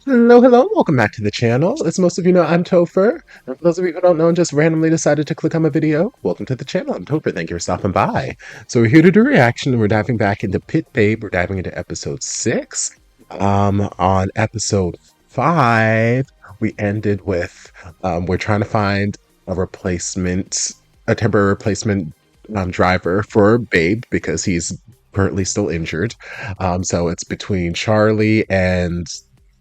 Hello, welcome back to the channel. As most of you know, I'm Topher. And for those of you who don't know and just randomly decided to click on my video, welcome to the channel. I'm Topher. Thank you for stopping by. So we're here to do a reaction, and we're diving back into Pit Babe. We're diving into episode 6. On episode 5, we ended with we're trying to find a temporary replacement driver for Babe because he's currently still injured. So it's between Charlie and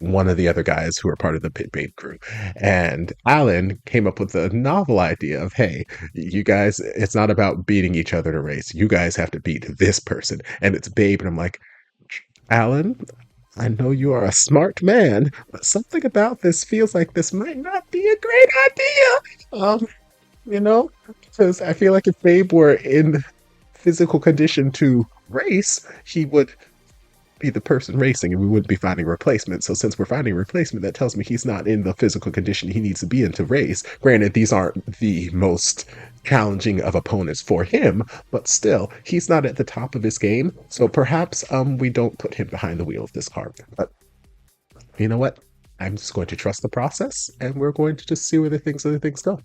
one of the other guys who are part of the Pit Babe crew. And Alan came up with a novel idea of, hey, you guys, it's not about beating each other in a race. You guys have to beat this person. And it's Babe. And I'm like, Alan, I know you are a smart man, but something about this feels like this might not be a great idea. You know, because I feel like if Babe were in physical condition to race, he would be the person racing and we wouldn't be finding a replacement. So since we're finding a replacement, that tells me he's not in the physical condition he needs to be in to race. Granted, these aren't the most challenging of opponents for him, but still, he's not at the top of his game. So perhaps we don't put him behind the wheel of this car. But you know what? I'm just going to trust the process and we're going to just see where other things go.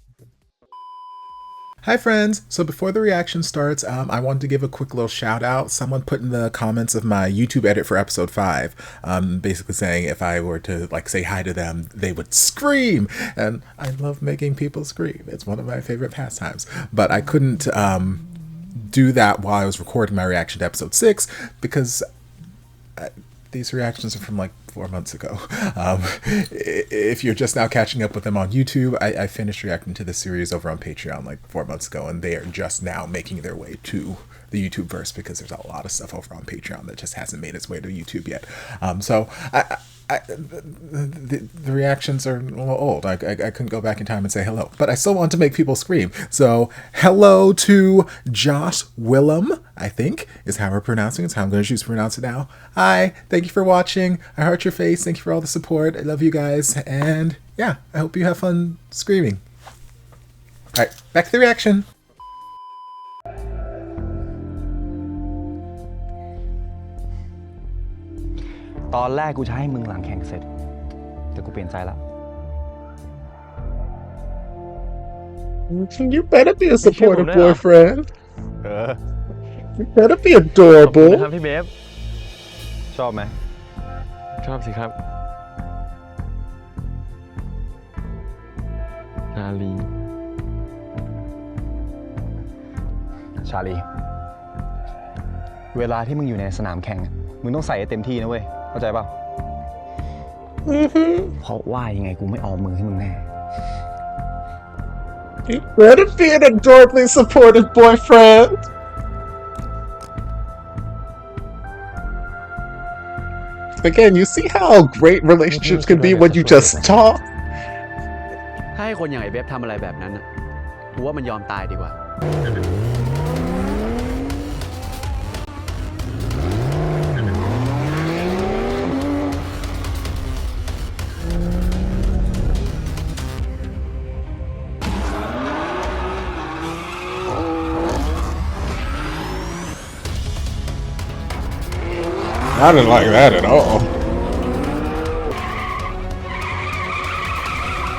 Hi friends! So before the reaction starts, I wanted to give a quick little shout out. Someone put in the comments of my YouTube edit for episode 5, basically saying if I were to say hi to them, they would scream! And I love making people scream. It's one of my favorite pastimes. But I couldn't do that while I was recording my reaction to episode 6 because these reactions are from 4 months ago. If you're just now catching up with them on YouTube, I finished reacting to the series over on Patreon 4 months ago, and they are just now making their way to the YouTube verse because there's a lot of stuff over on Patreon that just hasn't made its way to YouTube yet. So the reactions are a little old. I couldn't go back in time and say hello, but I still want to make people scream. So hello to Josh Willem, I think is how we're pronouncing it. It's how I'm going to choose to pronounce it now. Hi, thank you for watching. I heart your face. Thank you for all the support. I love you guys. And yeah, I hope you have fun screaming. All right, back to the reaction. ตอนแรกกูจะให้มึงหลังแข่งเสร็จแต่กูเปลี่ยนใจละ You better be a supportive boyfriend. เออ You better be ขอบคุณ adorable. นะครับพี่เบฟ ชอบไหม ชอบสิครับ นาลี ชาลีเวลาที่มึงอยู่ในสนามแข่งมึงต้องใส่ให้เต็มที่นะเว้ยเข้าใจป่ะเพราะว่ายังไงกูไม่ออมมือให้มึงแน่ You better be an adorably supportive boyfriend. Again, you see how great relationships can be when you just talk? ถ้าให้คนอย่างไอ้เบฟทำอะไรแบบนั้นน่ะกูว่ามันยอมตายดีกว่า I didn't like that at all.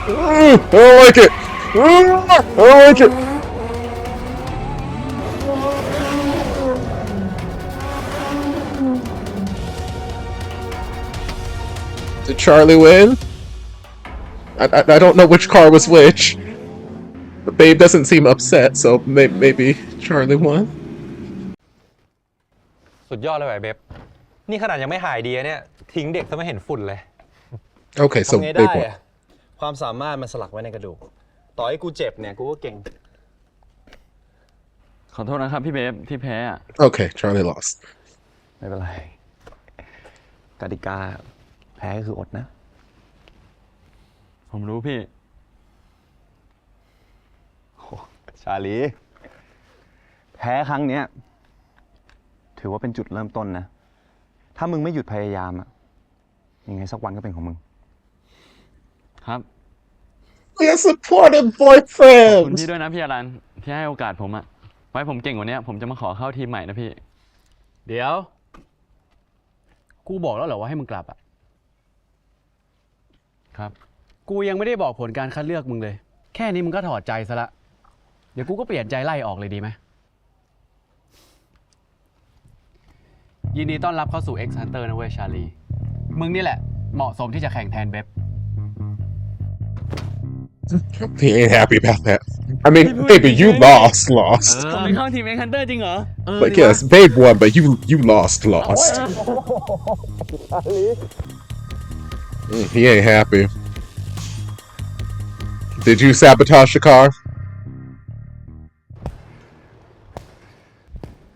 I don't like it. I don't like it. Did Charlie win? I don't know which car was which. But Babe doesn't seem upset, so maybe Charlie won. สุดยอดเลยว่ะเบบนี่ขนาดยังไม่หายดีเนี่ยทิ้งเด็กซะไม่เห็นฝุ่นเลย Okay, so ทำไง Babe ได้ won. อะความสามารถมันสลักไว้ในกระดูกต่อให้กูเจ็บเนี่ยกูก็เก่ง ขอโทษนะครับพี่เบฟที่แพ้อะ Okay, Charlie lost. ไม่เป็นไรกติกาแพ้ก็คืออดนะ ผมรู้พี่ ชาลีแพ้ครั้งเนี้ยถือว่าเป็นจุดเริ่มต้นนะถ้ามึงไม่หยุดพยายามอะยังไงสักวันก็เป็นของมึง ครับ We are supportive ขอบคุณ boyfriends. พี่ด้วยนะพี่อรันที่ให้โอกาสผมอะไว้ผมเก่งกว่านี้ผมจะมาขอเข้าทีมใหม่นะพี่ เดี๋ยว กูบอกแล้วเหรอว่าให้มึงกลับอ่ะ ครับ กูยังไม่ได้บอกผลการคัดเลือกมึงเลย แค่นี้มึงก็ถอดใจซะละ เดี๋ยวกูก็เปลี่ยนใจไล่ออกเลยดีไหม ยินดีต้อนรับเข้าสู่ X Hunter นะเว้ยชาลี มึงนี่แหละเหมาะสมที่จะแข่งแทนเบบ He ain't happy about that. I mean, baby, you lost. ผมเป็นเข้าทีม X Hunter จริงเหรอ Like, yes, babe won, but you lost. He ain't happy. Did you sabotage the car?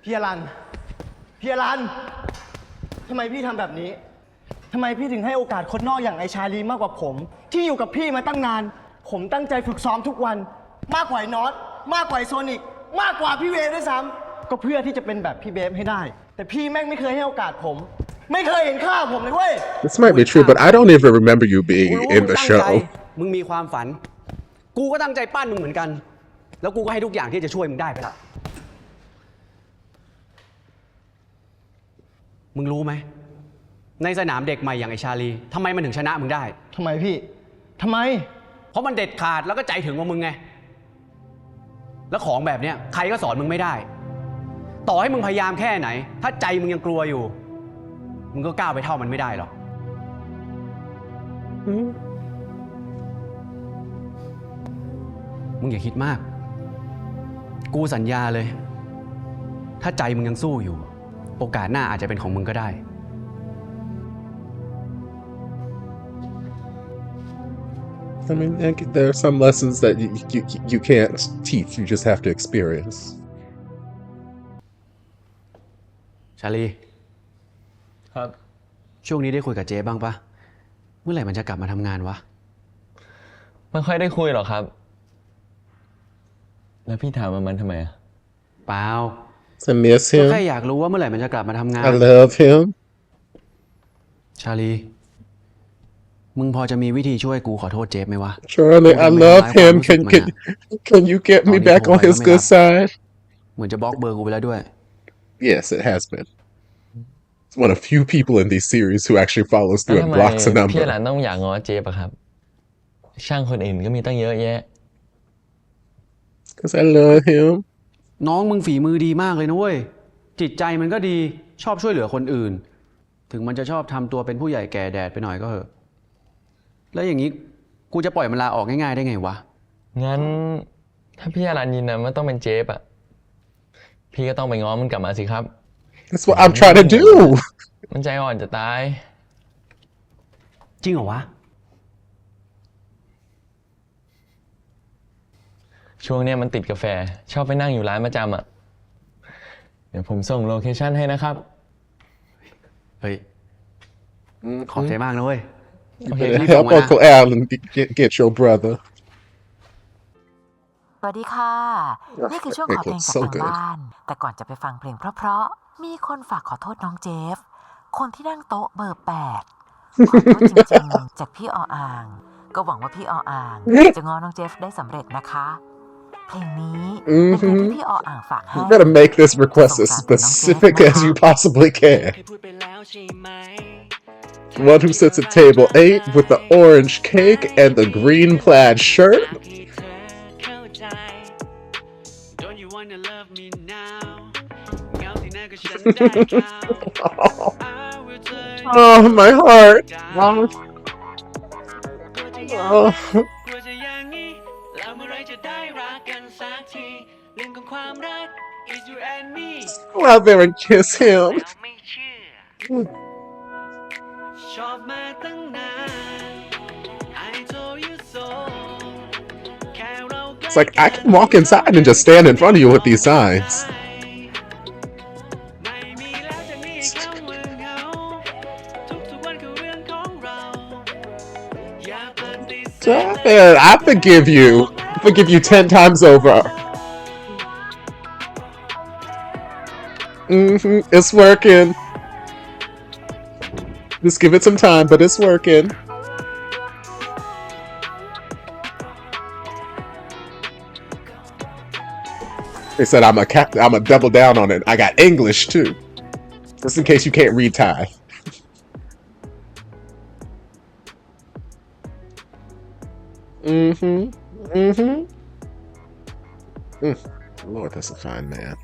พี่อรัน พี่อรัน ทำไมพี่ทำแบบนี้ ทำไมพี่ถึงให้โอกาสคนนอกอย่างไอชาลีมากกว่าผม ที่อยู่กับพี่มาตั้งนาน ผมตั้งใจฝึกซ้อมทุกวัน มากกว่าไอ้น็อต มากกว่าไอ้โซนิก มากกว่าพี่เวย์ด้วยซ้ำก็เพื่อที่จะเป็นแบบพี่เบฟให้ได้ แต่พี่แม่งไม่เคยให้โอกาสผม ไม่เคยเห็นค่าผมเลยเว้ย This might be true, but I don't even remember you กู being รู้ in มึง the ตั้งใจ show. มึงมีความฝัน กูก็ตั้งใจปั้นมึงเหมือนกัน แล้วกูก็ให้ทุกอย่างที่จะช่วยมึงได้ไปละ มึงรู้ไหม ในสนามเด็กใหม่อย่างไอชาลีทำไมมันถึงชนะมึงได้ ทำไมพี่ ทำไม เพราะมันเด็ดขาดแล้วก็ใจถึงกว่ามึงไง แล้วของแบบเนี้ยใครก็สอนมึงไม่ได้ ต่อให้มึงพยายามแค่ไหน ถ้าใจมึงยังกลัวอยู่ มึงก็ก้าวไปเท่ามันไม่ได้หรอก มึงอย่าคิดมาก กูสัญญาเลย ถ้าใจมึงยังสู้อยู่ โอกาสหน้าอาจจะเป็นของมึงก็ได้ I mean, there are some lessons that you can't teach. You just have to experience. ชาลี ครับ ช่วงนี้ได้คุยกับเจ๊บ้างปะ เมื่อไหร่มันจะกลับมาทำงานวะ ไม่ค่อยได้คุยหรอกครับ แล้วพี่ถามมันทำไมอะ เปล่า I miss ก็ him. แค่อยากรู้ว่าเมื่อไหร่มันจะกลับมาทำงาน I love him. ชาลี มึงพอจะมีวิธีช่วยกูขอโทษเจฟไหมวะ Charlie, I love him. Can you get me back on his good side? เหมือนจะบล็อกเบอร์กูไปแล้วด้วย Yes, it has been. It's one of few people in these series who actually follows แล้ว through ทำ and ไม blocks a พี่ห number. ลานต้องอยากง้อเจฟอะครับ ช่างคนอื่นก็มีตั้งเยอะแยะ Because I love him. น้องมึงฝีมือดีมากเลยนะเว้ย จิตใจมันก็ดีชอบช่วยเหลือคนอื่น ถึงมันจะชอบทำตัวเป็นผู้ใหญ่แก่แดดไปหน่อยก็เหอะ แล้วอย่างนี้กูจะปล่อยมันลาออกง่ายๆได้ไงวะ งั้น ถ้าพี่อรันยินนะว่าต้องเป็นเจฟอะพี่ก็ต้องไปง้อมันกลับมาสิครับ That's what I'm trying to do. มันใจอ่อนจะตาย จริงเหรอวะ ช่วงเนี้ยมันติดกาแฟ ชอบไปนั่งอยู่ร้านประจำอะเดี๋ยวผมส่งโลเคชั่นให้นะครับ เฮ้ย ขอบใจมากนะเว้ย You Okay, better keep help going, Uncle Alan get your brother. สวัสดีค่ะ นี่คือช่วงขอเพลงจาก so ทาง good. บ้าน แต่ก่อนจะไปฟังเพลงเพราะๆ มีคนฝากขอโทษน้องเจฟ คนที่นั่งโต๊ะเบอร์ 8 ขอโทษจริงๆ จากพี่ออ่าง ก็หวังว่าพี่ออ่าง จะง้อน้องเจฟได้สำเร็จนะคะ เพลงนี้เป็นเพลงที่พี่ออ่างฝากให้ You gotta make this request as specific as you possibly can. The one who sits at table 8 with the orange cake and the green plaid shirt. Oh, my heart. Oh. Go out there and kiss him. It's like I can walk inside and just stand in front of you with these signs. Stop it. I forgive you. I forgive you 10 times over. It's working. Just give it some time, but it's working. They said I'm a double down on it. I got English too. Just in case you can't read Thai. Mm-hmm. Mm-hmm. Lord, that's a fine man.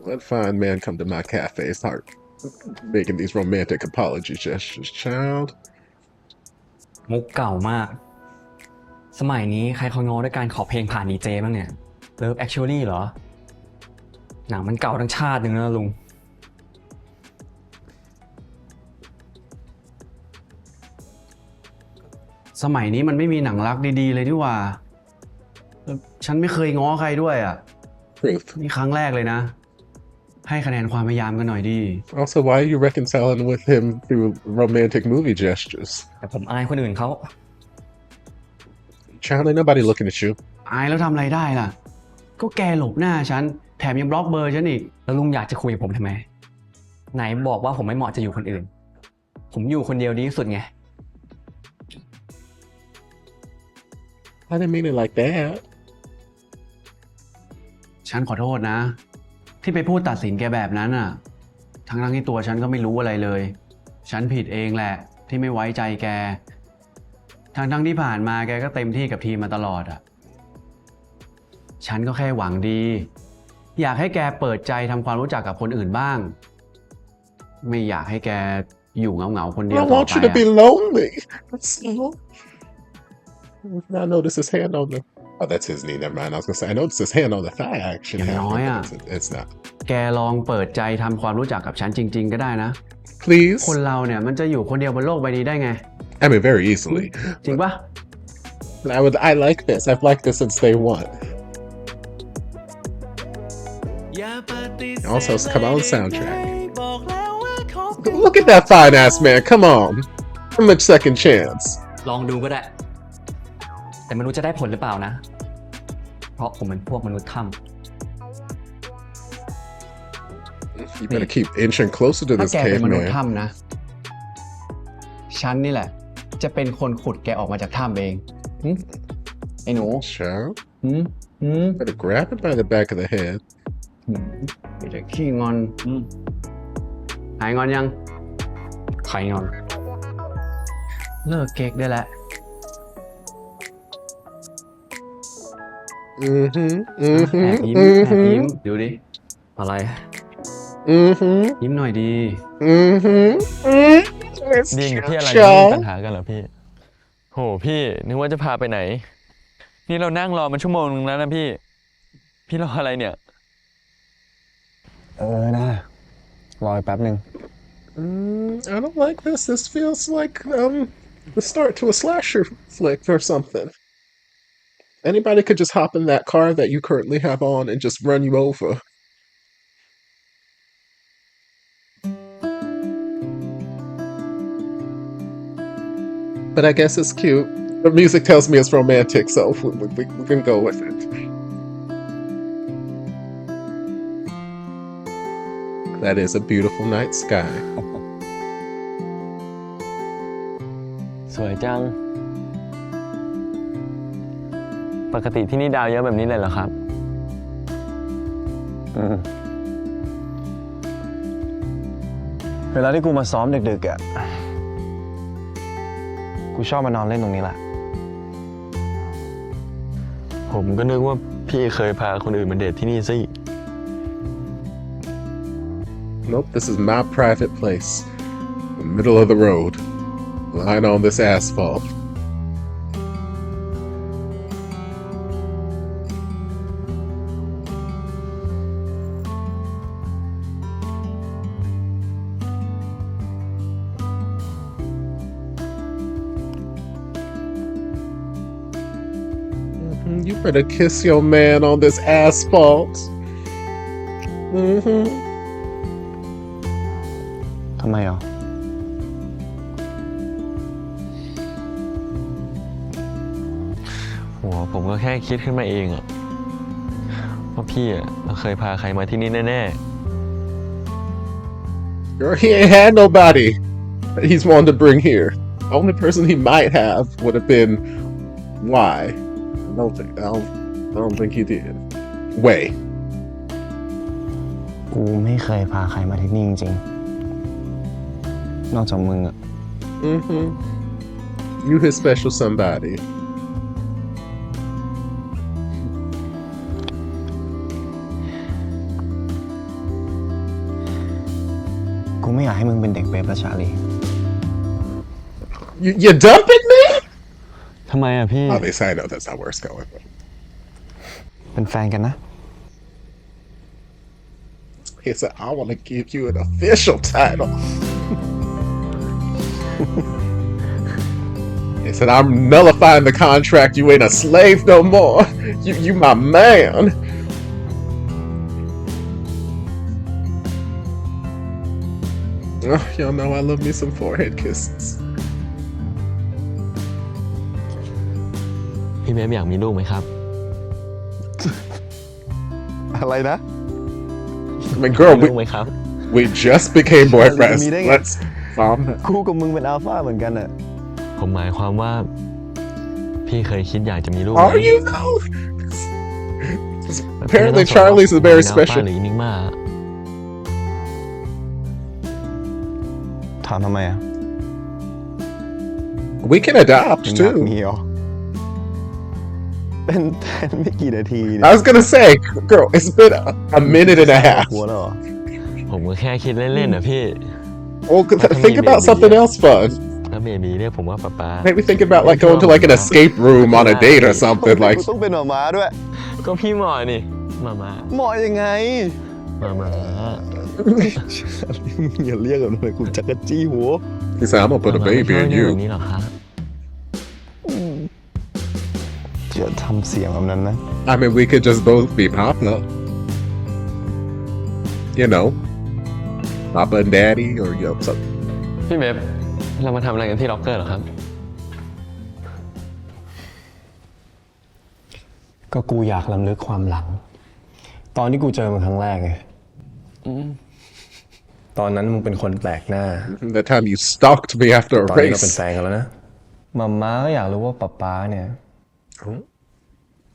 Let fine man come to my cafe. Start making these romantic apology gestures, child. มุกเก่ามาก สมัยนี้ใครเขาง้อด้วยการขอเพลงผ่านดีเจบ้างเนี่ย Love Actually เหรอ หนังมันเก่าทั้งชาติหนึ่งนะลุง สมัยนี้มันไม่มีหนังรักดีๆเลยนี่หว่าแล้วฉันไม่เคยง้อใครด้วยอ่ะ Truth. นี่ครั้งแรกเลยนะ ให้คะแนนความพยายามกันหน่อยดี Also, why are you reconciling with him through romantic movie gestures? แต่ผมอายคนอื่นเขา Child, ain't nobody looking at you. อายแล้วทำอะไรได้ล่ะ ก็แกหลบหน้าฉัน แถมยังบล็อกเบอร์ฉันอีก แล้วลุงอยากจะคุยกับผมทำไม ไหนบอกว่าผมไม่เหมาะจะอยู่คนอื่น ผมอยู่คนเดียวดีที่สุดไง I didn't mean it like that. ฉันขอโทษนะ ที่ไปพูดตัดสินแกแบบนั้นอ่ะ ทั้งที่ตัวฉันก็ไม่รู้อะไรเลย ฉันผิดเองแหละ ที่ไม่ไว้ใจแก ทั้งที่ผ่านมาแกก็เต็มที่กับทีมมาตลอดอ่ะ ฉันก็แค่หวังดี อยากให้แกเปิดใจทำความรู้จักกับคนอื่นบ้าง ไม่อยากให้แกอยู่เหงาๆคนเดียว I ต่อ want ไป you to be lonely. That's all. I noticed his hand on the. Oh, that's his knee. Never mind. I was gonna say I noticed his hand on the thigh action. อย่างน้อยอ่ะ It's not. แกลองเปิดใจทำความรู้จักกับฉันจริง ๆ ก็ได้นะ Please. คนเราเนี่ยมันจะอยู่คนเดียวบนโลกใบนี้ได้ไง I mean, very easily. จริงปะ I like this. I've liked this since day one. Also, come on, soundtrack. Look at that fine ass man. Come on. Give him a second chance. ลองดูก็ได้ แต่ไม่รู้จะได้ผลหรือเปล่านะ เพราะผมเป็นพวกมนุษย์ถ้ำ You better keep inching closer to ถ้า this แกเป็นมนุษย์ caveman. ถ้ำนะ ฉันนี่แหละ จะเป็นคนขุดแกออกมาจากถ้ำเองหึไอ้หนู Child. หึหึ Better grab it by the back of the head. เดี๋ยวจะขี้งอนหายงอนยัง ใครงอน เลิกเก๊กได้แล้ว Mm-hmm. แอบ Mm-hmm. ยิ้มแอบยิ้ม Mm-hmm. ดูดิ อะไร Mm-hmm. ยิ้มหน่อยดี Mm-hmm. It's ดีนกับพี่อะไร child. มีปัญหากันเหรอพี่ โหพี่นึกว่าจะพาไปไหน นี่เรานั่งรอมันชั่วโมงนึงแล้วนะพี่ พี่รออะไรเนี่ย นะรออีกแป๊บนึง I don't like this. This feels like the start to a slasher flick or something. Anybody could just hop in that car that you currently have on and just run you over. But I guess it's cute. The music tells me it's romantic, so we can go with it. That is a beautiful night sky. สวยจัง ปกติที่นี่ดาวเยอะแบบนี้เลยเหรอครับ เวลาที่กูมาซ้อมดึกๆอ่ะ กูชอบมานอนเล่นตรงนี้แหละ ผมก็นึกว่าพี่เคยพาคนอื่นมาเดทที่นี่ซะอีก Nope, this is my private place. In the middle of the road. Lying on this asphalt. You better kiss your man on this asphalt. Mm-hmm. ทำไมอ่ะ ผมก็แค่คิดขึ้นมาเองอะว่าพี่อะเคยพาใครมาที่นี่แน่ Girl, he ain't had nobody that he's wanted to bring here. The only person he might have would have been why? I don't think he did. Way. กูไม่เคยพาใครมาที่นี่จริงๆ นอกจากมึงอ่ะ Mm-hmm. You his special somebody. กูไม่อยากให้มึงเป็นเด็กเบบและชาลี You're dumping me? ทำไมอะพี่ Obviously, I know that's not where it's going. เป็นแฟนกันนะ He said, I want to give you an official title. He said, I'm nullifying the contract. You ain't a slave no more. You my man. Oh, y'all know I love me some forehead kisses. พี่เบฟอยากมีลูกไหมครับ อะไรนะ I mean, girl, มีลูกไหมครับ we just became boyfriends. Meeting. Let's calm down. กูกับมึงเป็นอัลฟาเหมือนกันอะ ผมหมายความว่า พี่เคยคิดอยากจะมีลูกไหม Are you though? Apparently, Charlie's a very ห special. รือนิกมา ถามทำไมอะ We can adopt มึงอยาก too. มีเหรอ เป็นแทนไม่กี่นาที I was gonna say, girl, it's been a minute and a half. หัวแล้วเหรอ ผมก็แค่คิดเล่นๆนะพี่ Well, think about something else fun. ถ้าเบบีเรียกผมว่าป๊าป๊า Maybe think about like going to like an escape room on a date or something. Like, กูต้องเป็นหมาม้าด้วย ก็พี่หมอนี่มามา หมอยังไง มามา อย่าเรียกแบบนั้นเลยกูจักรจี้หัว he said, I'm gonna put a baby in อย่าง you. นี้เหรอครับ อย่าทำเสียงแบบนั้นนะ I mean, we could just both be Papa. You know, Papa and Daddy, or you know, something. พี่เบฟเรามาทำอะไรกันที่ล็อกเกอร์เหรอครับ ก็กูอยากรำลึกความหลัง ตอนที่กูเจอมึงครั้งแรกไงตอนนั้นมึงเป็นคนแปลกหน้า The time you stalked me after ต a อนนี้เราเป็น race. แฟนกันแล้วนะมัมม้าก็อยากรู้ว่าป๊าเนี่ย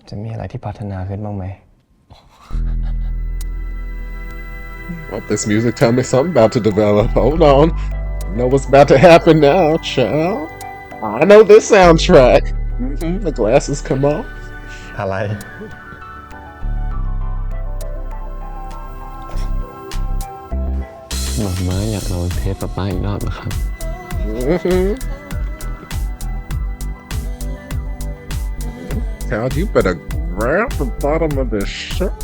จะมีอะไรที่พัฒนาขึ้นบ้างไหม Well, this music tell me something about to develop. Hold on. I know what's about to happen now, child. I know this soundtrack. The glasses come off. อะไร หมอม้าอยากลองเทสป๊าป๊าอีกรอบนะครับ Child, you better grab the bottom of this shirt.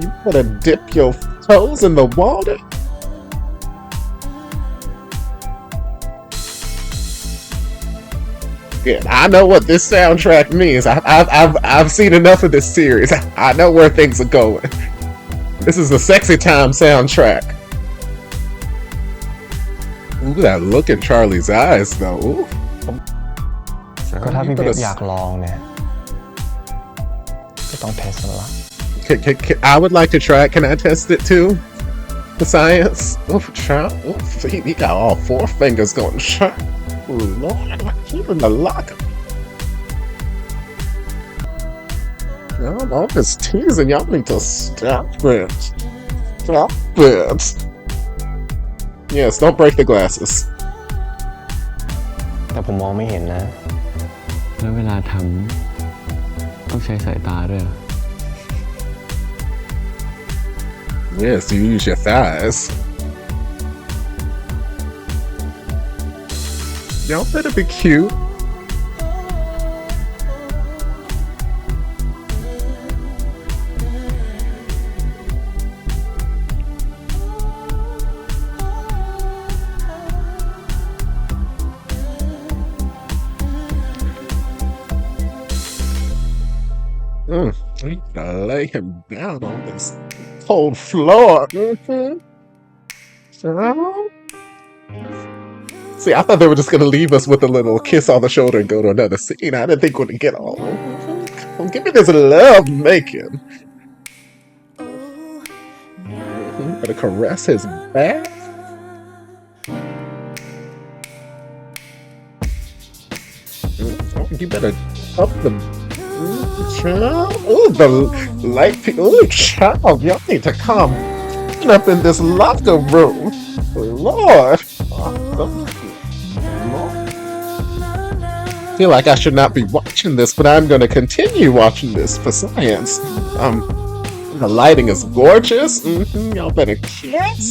You better dip your toes in the water. Yeah, I know what this soundtrack means. I've seen enough of this series. I know where things are going. This is the sexy time soundtrack. Ooh, that look in Charlie's eyes, though. Ooh. ก็ถ้า You พี่เบ better ฟอยากลองเนี่ย ก็ต้องเทสแล้วล่ะ I would like to try it. Can I test it too? The science? Oh, child. Oh, he got all 4 fingers going. Oh, Lord. He's in the locker. All this teasing. Y'all need to stop it. Stop it. Yes, don't break the glasses. แต่ผมมองไม่เห็นนะ แล้วเวลาทำต้องใช้สายตาด้วยเหรอ Yes, you use your thighs. Y'all better be cute. We gotta lay him down on this cold floor. See, I thought they were just gonna leave us with a little kiss on the shoulder and go to another scene. I didn't think we'd get all. Give me this love making. Gotta caress his back. You better up the. Child. Ooh, the light people. Ooh, child, y'all need to come up in this locker room. Lord. Lord. feel like I should not be watching this, but I'm gonna continue watching this for science. The lighting is gorgeous. Y'all better kiss.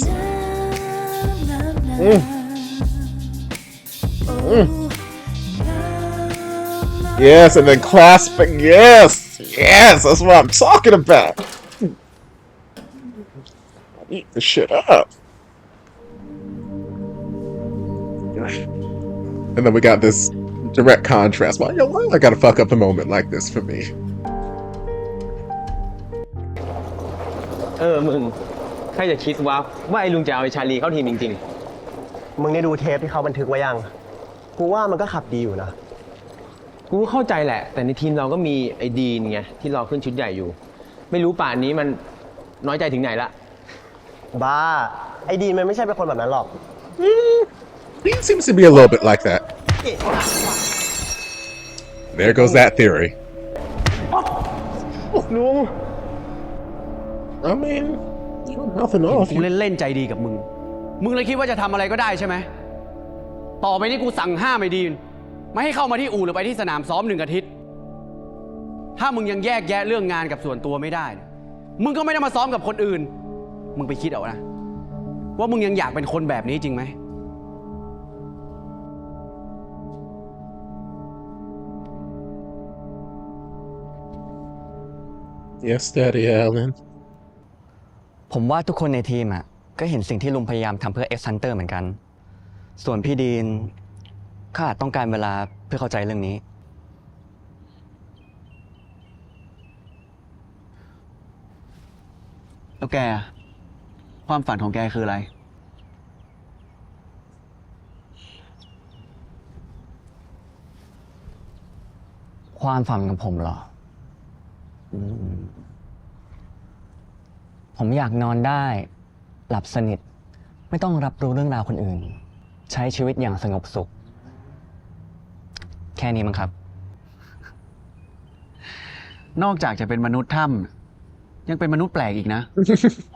Yes, and then clasping. Yes, yes, that's what I'm talking about. Eat the shit up. And then we got this direct contrast. Why I gotta fuck up a moment like this for me? มึงใครจะคิดว่าไอ้ลุงจะเอาไอ้ชาลีเข้าทีมจริง มึงได้ดูเทปที่เขาบันทึกไว้ยัง กูว่ามันก็ขับดีอยู่นะ ๆ กูเข้าใจแหละ แต่ในทีมเราก็มีไอ้ดีนไงที่รอขึ้นชุดใหญ่อยู่ ไม่รู้ป่านนี้มันน้อยใจถึงไหนละ บ้า ไอ้ดีนมันไม่ใช่เป็นคนแบบนั้นหรอก He seems to be a little bit like that. There goes that theory. ลุง I mean, nothing เห็น off. กูเล่นๆใจดีกับมึง มึงเลยคิดว่าจะทำอะไรก็ได้ใช่ไหม ต่อไปนี้กูสั่งห้ามไอ้ดีนไม่ให้เข้ามาที่อู่หรือไปที่สนามซ้อม1 อาทิตย์ ถ้ามึงยังแยกแยะเรื่องงานกับส่วนตัวไม่ได้ มึงก็ไม่ได้มาซ้อมกับคนอื่น มึงไปคิดเอานะ ว่ามึงยังอยากเป็นคนแบบนี้จริงไหม Yes, Daddy Allen. ผมว่าทุกคนในทีมอ่ะก็เห็นสิ่งที่ลุงพยายามทำเพื่อ X Hunter เหมือนกัน ส่วนพี่ดีนเขาอาจต้องการเวลาเพื่อเข้าใจเรื่องนี้ แล้วแก ความฝันของแกคืออะไร ความฝันของผมเหรออืมผมอยากนอนได้ หลับสนิท ไม่ต้องรับรู้เรื่องราวคนอื่น ใช้ชีวิตอย่างสงบสุข แค่นี้มั้งครับ นอกจากจะเป็นมนุษย์ถ้ำยังเป็นมนุษย์แปลกอีกนะ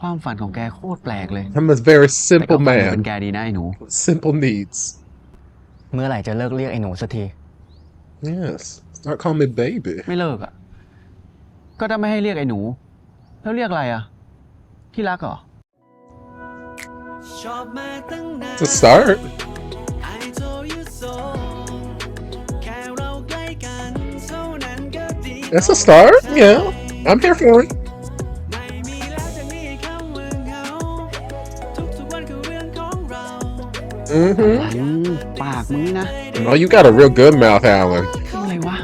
ความฝันของแกโคตรแปลกเลย I'm a very แต่ simple ก็ฟังดูเป็น man แกดีนะไอ้หนู with simple needs. เมื่อไหร่จะเลิกเรียกไอ้หนูสักที Yes, start calling me baby. ไม่เลิกอ่ะ ก็ถ้าไม่ให้เรียกไอ้หนู แล้วเรียกอะไรอ่ะ ที่รักเหรอ It's a start. It's a start. Yeah, I'm here for it. Mm-hmm. ปากมึงนี่นะ Oh, you got a real good mouth, Alan. อะไรวะ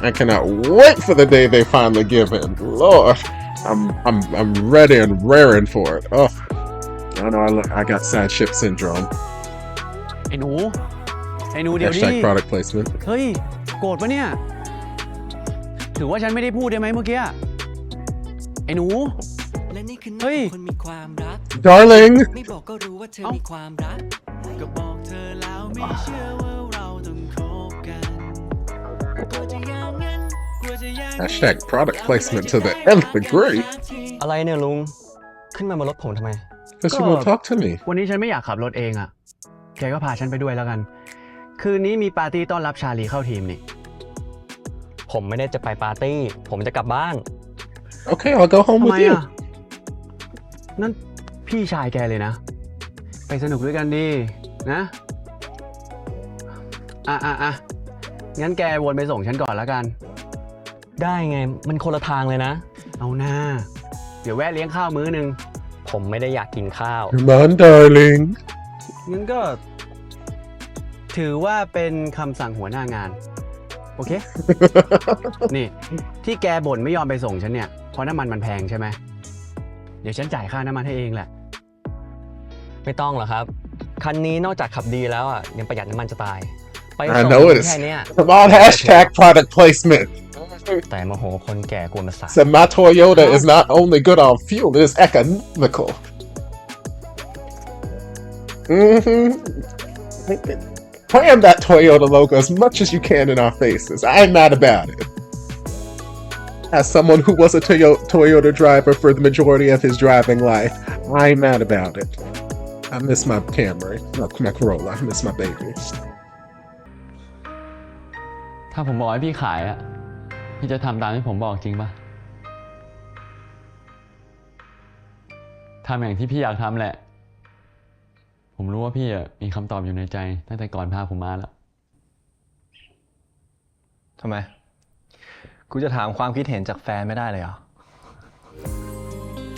I cannot wait for the day they finally give in. Lord, I'm ready and raring for it. Oh, I know I got sad ship syndrome. ไอ้หนู ไอ้หนูเดี๋ยวนี้ Hashtag product placement. เฮ้ย โกรธปะเนี่ย ถือว่าฉันไม่ได้พูดได้ไหมเมื่อกี้ ไอ้หนู เฮ้ย Darling. ไม่บอกก็รู้ว่าเธอมีความรักก็บอกเธอแล้วไม่เชื่อว่าเราต้องคบกันกลัวจะอย่างนั้นกลัวจะอย่างนี้ Hashtag product placement to the nth degree. อะไรเนี่ยลุง ขึ้นมาบนรถผมทำไม Because you won't talk to me. วันนี้ฉันไม่อยากขับรถเองอ่ะ แกก็พาฉันไปด้วยแล้วกัน คืนนี้มีปาร์ตี้ต้อนรับชาลีเข้าทีมนี่ ผมไม่ได้จะไปปาร์ตี้ ผมจะกลับบ้าน Okay, I'll go home ทำไม with you. อ่ะ นั่นพี่ชายแกเลยนะ ไปสนุกด้วยกันดีนะ งั้นแกวนไปส่งฉันก่อนแล้วกัน ได้ไง มันคนละทางเลยนะ เอาหน้า เดี๋ยวแวะเลี้ยงข้าวมื้อนึง ผมไม่ได้อยากกินข้าว Come on, darling. งั้นก็ ถือว่าเป็นคำสั่งหัวหน้างาน โอเค นี่ ที่แกบ่นไม่ยอมไปส่งฉันเนี่ย เพราะน้ำมันแพงใช่ไหม เดี๋ยวฉันจ่ายค่าน้ำมันให้เองแหละ ไม่ต้องหรอกครับ คันนี้นอกจากขับดีแล้วอ่ะ ยังประหยัดน้ำมันจะตาย ไป I ส่ง know it แค่ is. เนี้ย Come on, hashtag product placement. แต่โมโหคนแก่กวนประสาท So my Toyota is not only good on fuel, it is economical. Cram that Toyota logo as much as you can in our faces. I'm mad about it. As someone who was a Toyota driver for the majority of his driving life, I'm mad about it. I miss my Camry, my Corolla. I miss my baby. ถ้าผมบอกให้พี่ขายอะพี่จะทำตามที่ผมบอกจริงปะทำอย่างที่พี่อยากทำแหละ ผมรู้ว่าพี่อะมีคำตอบอยู่ในใจตั้งแต่ก่อนพาผมมาแล้ว ทำไม กูจะถามความคิดเห็นจากแฟนไม่ได้เลยเหรอ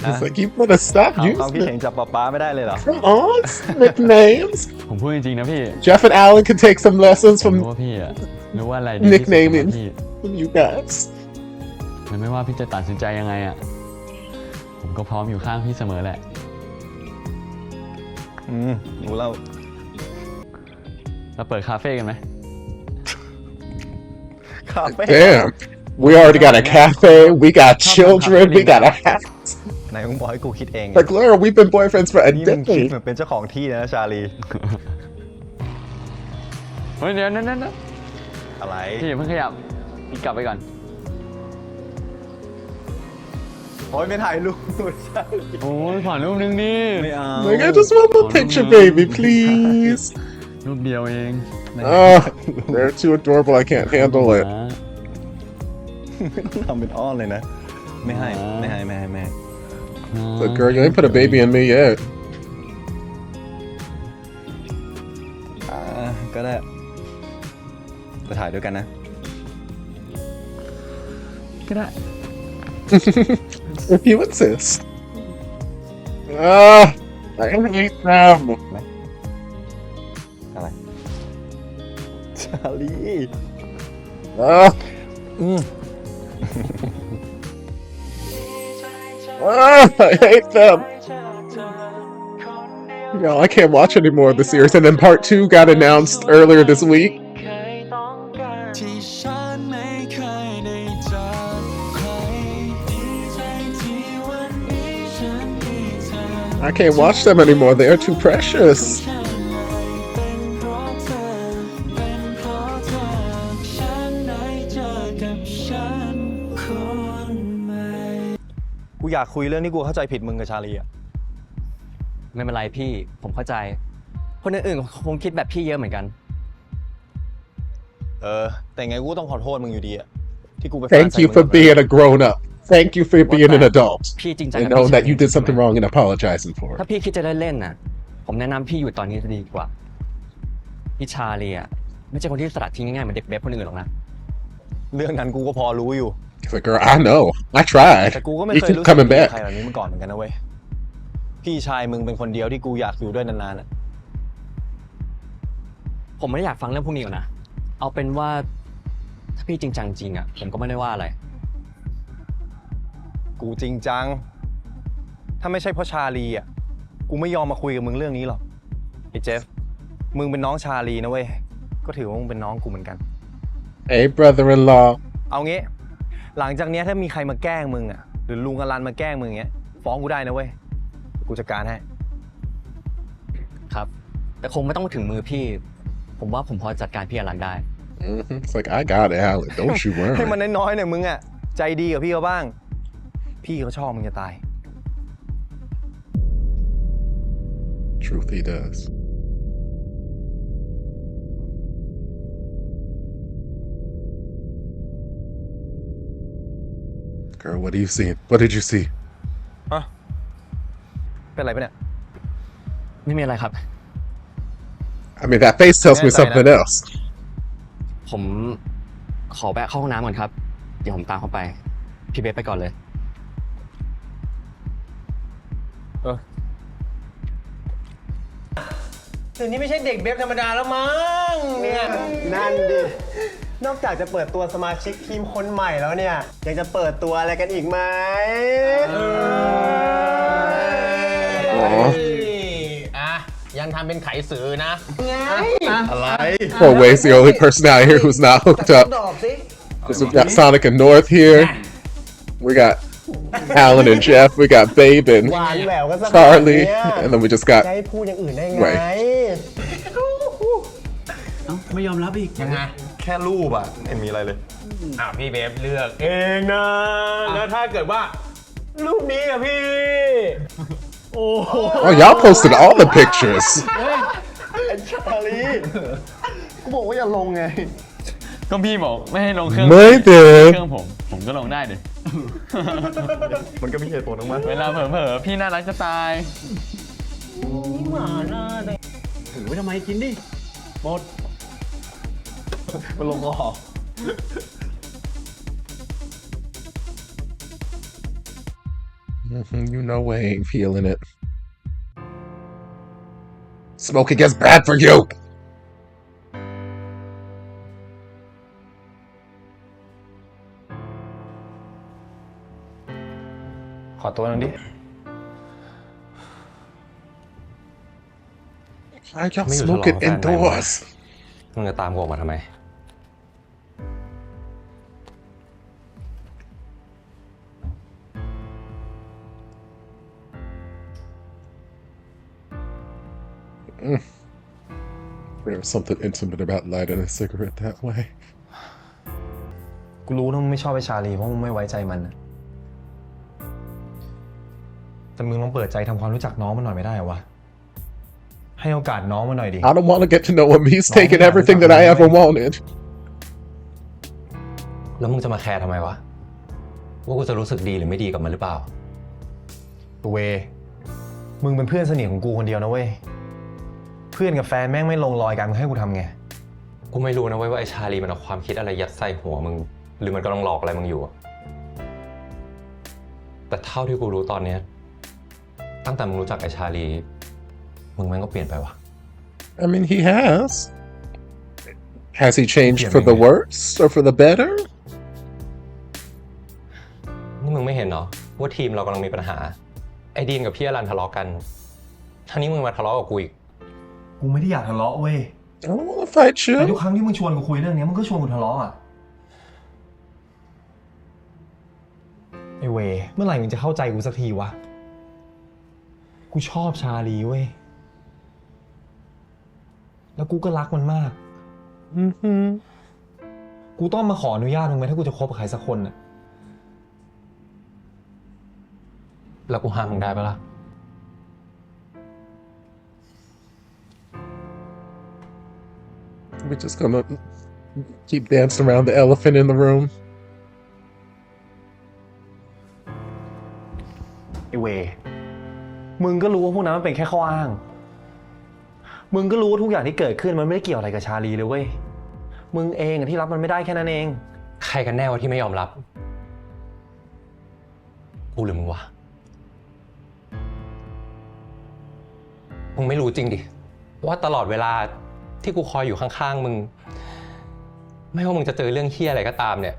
He's like, you wanna stop ถามความคิด using เห็นจากป๊าไม่ได้เลยเหรอ Come on, nicknames. ผมพูดจริงๆนะพี่ Jeff and Alan can take some lessons ผม from รู้ว่าพี่อะรู้ว่าอะไรดีที่สุดสำหรับ nicknaming พี่ from you guys. มันไม่ว่าพี่จะตัดสินใจยังไงอะผมก็พร้อมอยู่ข้างพี่เสมอแหละ รู้แล้ว เราเปิดคาเฟ่กันไหม คาเฟ่ Damn. We already got a cafe, we got children, we got a house. ไหนมึงบอกให้กูคิดเอง Like, Laura, we've been boyfriends for a นี่มึงคิด decade. เหมือนเป็นเจ้าของที่นะชาลี เฮ้ยเดี๋ยวนั่น อะไร พี่อย่าเพิ่งขยับพี่กลับไปก่อน โอ้ยไม่ถ่ายรูปชาลี โอ้ยผ่านรูปนึงดิ ไม่เอา Like, I just want my picture, baby, please. รูปเดียวเอง They're too adorable, I can't handle it. ทำเป็นอ้อนเลยนะ ไม่ให้ So, girl, you ain't put a baby in me yet. ก็ได้จะถ่ายด้วยกันนะ ก็ได้ If you insist. I hate them. อะไร ชาลี I hate them. Yo, I can't watch any more of the series. And then part 2 got announced earlier this week. ที่ฉันไม่เคยได้เจอใครดีใจที่วันนี้ฉันมีเธอ I can't watch them anymore. They are too precious. แค่ไหนเป็นเพราะเธอเป็นเพราะเธอฉันได้เจอกับฉันคนใหม่ กูอยากคุยเรื่องที่กูเข้าใจผิดมึงกับชาลีอะ ไม่เป็นไรพี่ ผมเข้าใจ คนอื่นๆคงคิดแบบพี่เยอะเหมือนกัน แต่ไงกูต้องขอโทษมึงอยู่ดีอะที่กูไป Thank you for being a grown up. Thank you for being an adult. พี่จริงจัง And กับ know พี่ that you did ใช่ไหม something wrong and apologizing for ถ้า it. พี่คิดจะเล่นๆน่ะ ผมแนะนำพี่อยู่ตอนนี้จะดีกว่า พี่ชาลีอ่ะไม่ใช่คนที่สลัดทิ้งง่ายๆเหมือนเด็กเบฟคนอื่นหรอกนะ เรื่องนั้นกูก็พอรู้อยู่ He's like, girl, I know. I tried. แต่กูก็ไม่ You เคย keep รู้สึก coming ดีกับ back. ใครแบบนี้มาก่อนเหมือนกันนะเว้ย พี่ชายมึงเป็นคนเดียวที่กูอยากอยู่ด้วยนานๆอะ ผมไม่ได้อยากฟังเรื่องพวกนี้หรอกนะ เอาเป็นว่าถ้าพี่จริงจังจริงอ่ะผมก็ไม่ได้ว่าอะไร กูจริงจัง ถ้าไม่ใช่เพราะชาลีอ่ะ กูไม่ยอมมาคุยกับมึงเรื่องนี้หรอกไอ้เจฟ มึงเป็นน้องชาลีนะเว้ย ก็ถือว่ามึงเป็นน้องกูเหมือนกัน Hey, brother-in-law. เอางี้ หลังจากเนี้ยถ้ามีใครมาแกล้งมึงอ่ะ หรือลุงอลันมาแกล้งมึงอย่างเงี้ย ฟ้องกูได้นะเว้ย กูจัดการให้ ครับ แต่คงไม่ต้องถึงมือพี่ ผมว่าผมพอจัดการพี่อลันได้ It's like, I got it, Alan. Don't you ให้มัน worry. น้อยๆหน่อยมึงอ่ะ ใจดีกับพี่เขาบ้าง พี่เขาชอบมึงจะตาย Truth, he does. Girl, what do you see? What did you see? เป็นไรปะเนี่ย ไม่มีอะไรครับ I mean, that face tells me Yeah, something else. ผมขอแวะเข้าห้องน้ำก่อนครับ เดี๋ยวผมตามเข้าไป พี่เบสไปก่อนเลย เดี๋ยวนี้ไม่ใช่เด็กเบฟธรรมดาแล้วมั้งเนี่ย นั่นดิ นอกจากจะเปิดตัวสมาชิกทีมคนใหม่แล้วเนี่ย ยังจะเปิดตัวอะไรกันอีกไหม ยังทำเป็นไขสื่อนะ Oh, Way's the only person out here who's not hooked up. ตอบสิ Because we got Sonic and North here. We got Alan and Jeff. We got Babe and หวานแหววกันสัก Charlie. And then we just จะ got ให้พูดอย่างอื่นได้ไง Right. เอ้าไม่ยอมรับอีก ยังไง แค่รูปอ่ะไม่มีอะไรเลย พี่เบฟเลือกเองนะ แล้วถ้าเกิดว่ารูปนี้อะพี่ โอ้โห Oh, y'all posted all the pictures. ชาลีกูบอกว่าอย่าลงไง ก ก็พี่บอกไม่ให้ลงเครื่อง ไม่เด็ก เครื่องผมก็ลงได้ดิ มันก็มีเหตุผลของมัน เวลาเผลอๆพี่น่ารักจะตาย ถือไว้ทำไมกินดิ หมด มันลงคอ You know I ain't feeling it. Smoking is bad for you. ขอตัวหนึงดิ I got ไม่อยู่ฉลอง smoking กับแฟนใหม่มา indoors. มึงจะตามกูออกมาทำไม There's something intimate about lighting a cigarette that way. กูรู้นะมึงไม่ชอบไอ้ชาลีเพราะมึงไม่ไว้ใจมันนะแต่มึงลองเปิดใจทำความรู้จักน้องมันหน่อยไม่ได้เหรอวะ ให้โอกาสน้องมันหน่อยดิ I don't want to get to know him. He's No, taken yeah, everything that I ever wanted. แล้วมึงจะมาแคร์ทำไมวะ ว่ากูจะรู้สึกดีหรือไม่ดีกับมันหรือเปล่าเวมึงเป็นเพื่อนสนิทของกูคนเดียวนะเว้ย เพื่อนกับแฟนแม่งไม่ลงรอยกันมึงให้กูทำไง กูไม่รู้นะเว้ยว่าไอ้ชาลีมันเอาความคิดอะไรยัดใส่หัวมึง หรือมันกำลังหลอกอะไรมึงอยู่อะแต่เท่าที่กูรู้ตอนเนี้ยตั้งแต่มึงรู้จักไอ้ชาลีมึงแม่งก็เปลี่ยนไปวะ I mean, he has. Has he changed for the worse or for the better? นี่มึงไม่เห็นเหรอว่าทีมเรากำลังมีปัญหา ไอ้ดีนกับพี่อรันทะเลาะกันท่านี้มึงมาทะเลาะกับกูอีก กูไม่ได้อยากทะเลาะเว้ย I don't want to fight แต่ทุ you. กครั้งที่มึงชวนกูคุยเรื่องนี้มึงก็ชวนกูทะเลาะอ่ะไอ้เวเมื่อไหร่มึงจะเข้าใจกูสักทีวะ กูชอบชาลีเว้ย แล้วกูก็รักมันมาก Mm-hmm. กูต้องมาขออนุญาตมึงไหมถ้ากูจะคบกับใครสักคนน่ะ แล้วกูห้ามมึงได้ปะล่ะ We're just gonna keep dancing around the elephant in the room. ไอ้เว มึงก็รู้ว่าพวกนั้นมันเป็นแค่ข้ออ้าง มึงก็รู้ว่าทุกอย่างที่เกิดขึ้นมันไม่ได้เกี่ยวอะไรกับชาลีเลยเว้ย มึงเองที่รับมันไม่ได้แค่นั้นเอง ใครกันแน่วะที่ไม่ยอมรับ กูหรือมึงวะ มึงไม่รู้จริงดิ ว่าตลอดเวลาที่กูคอยอยู่ข้างๆมึง ไม่ว่ามึงจะเจอเรื่องเหี้ยอะไรก็ตามเนี่ย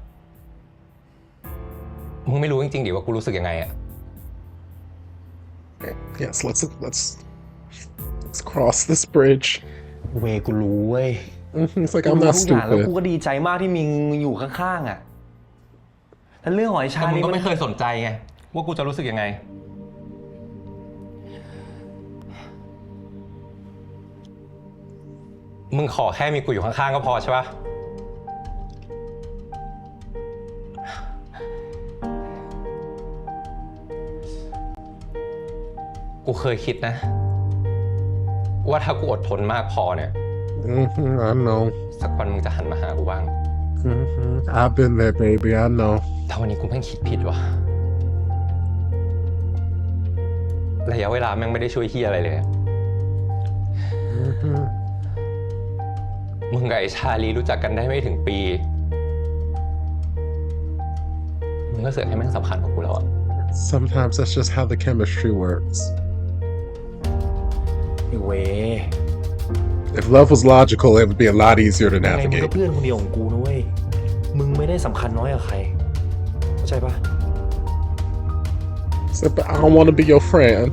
มึงไม่รู้จริงๆดิว่ากูรู้สึกยังไงอะ Yes, let's cross this bridge. เวกูรู้เว้ย It's like กู I'm รู้ not ทุกอย่างแล้วกู stupid. ก็ดีใจมากที่มึงอยู่ข้างๆอ่ะแต่เรื่องของไอ้ชาลีมึงก็ไม่เคยสนใจไงว่ากูจะรู้สึกยังไง มึงขอแค่มีกูอยู่ข้างๆก็พอใช่ปะกูเคยคิดนะ ว่าถ้ากูอดทนมากพอเนี่ย I know. สักวันมึงจะหันมาหากูบ้าง I've been there, baby. I know. ถ้าวันนี้กูแม่งคิดผิดวะระยะเวลาแม่งไม่ได้ช่วยเฮียอะไรเลยอะมึงกับไอ้ชาลีรู้จักกันได้ไม่ถึงปี มึงก็เสือกให้แม่งสำคัญกว่ากูแล้วอะ Sometimes that's just how the chemistry works. ไอ้เว If love was logical, it would be a lot easier to ยังไงมึงก็ navigate. เพื่อนคนเดียวของกูนะเว้ย มึงไม่ได้สำคัญน้อยกว่าใคร เข้าใจปะ So, but I don't want to be your friend.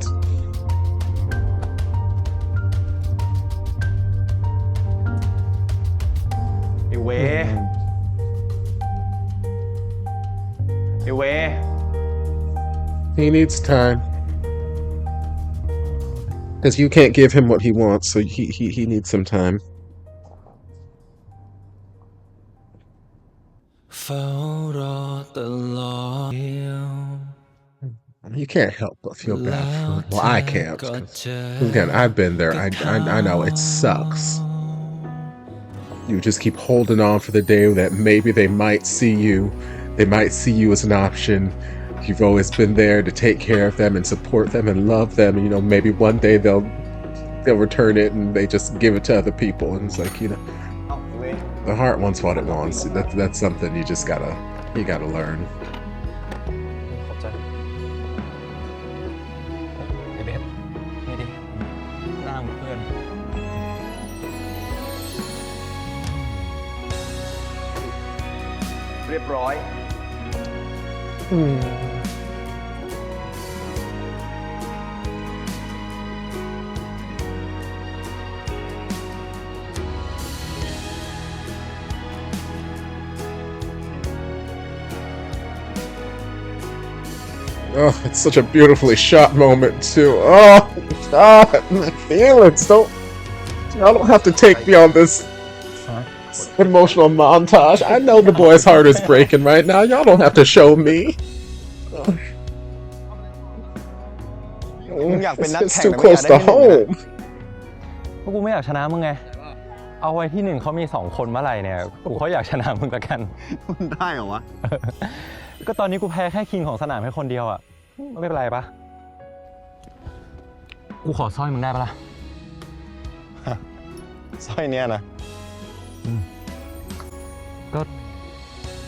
ไอ้เว ไอ้เว He needs time. Because you can't give him what he wants, so he needs some time. เฝ้ารอตลอด You can't help but feel bad for him. Well, I can't. 'Cause, again, I've been there. I know it sucks. You just keep holding on for the day that maybe they might see you. They might see you as an option. You've always been there to take care of them and support them and love them. And, maybe one day they'll return it and they just give it to other people. And it's like, the heart wants what it wants. That's something you just gotta learn. ขอบใจไอ้เบฟนี่ดิหน้าเหมือนเพื่อน เรียบร้อย Oh, it's such a beautifully shot moment too. Oh, God, my feelings. Y'all don't have to take me on this emotional montage. I know the boy's heart is breaking right now. Y'all don't have to show me. มึงอยากเป็นนัก It's แข่ง too แต่ไม่อยาก close ได้ to ที่หนึ่งนะ home. เพราะกูไม่อยากชนะมึงไง เอาไว้ที่หนึ่งเขามี2 คนเมื่อไหร่เนี่ย กูเขาอยากชนะมึงละกัน มันได้เหรอวะ ก็ตอนนี้กูแพ้แค่คิงของสนามแค่คนเดียวอ่ะ ไม่เป็นไรปะกูขอสร้อยมึงได้ปะล่ะ สร้อยเนี่ยนะ ก็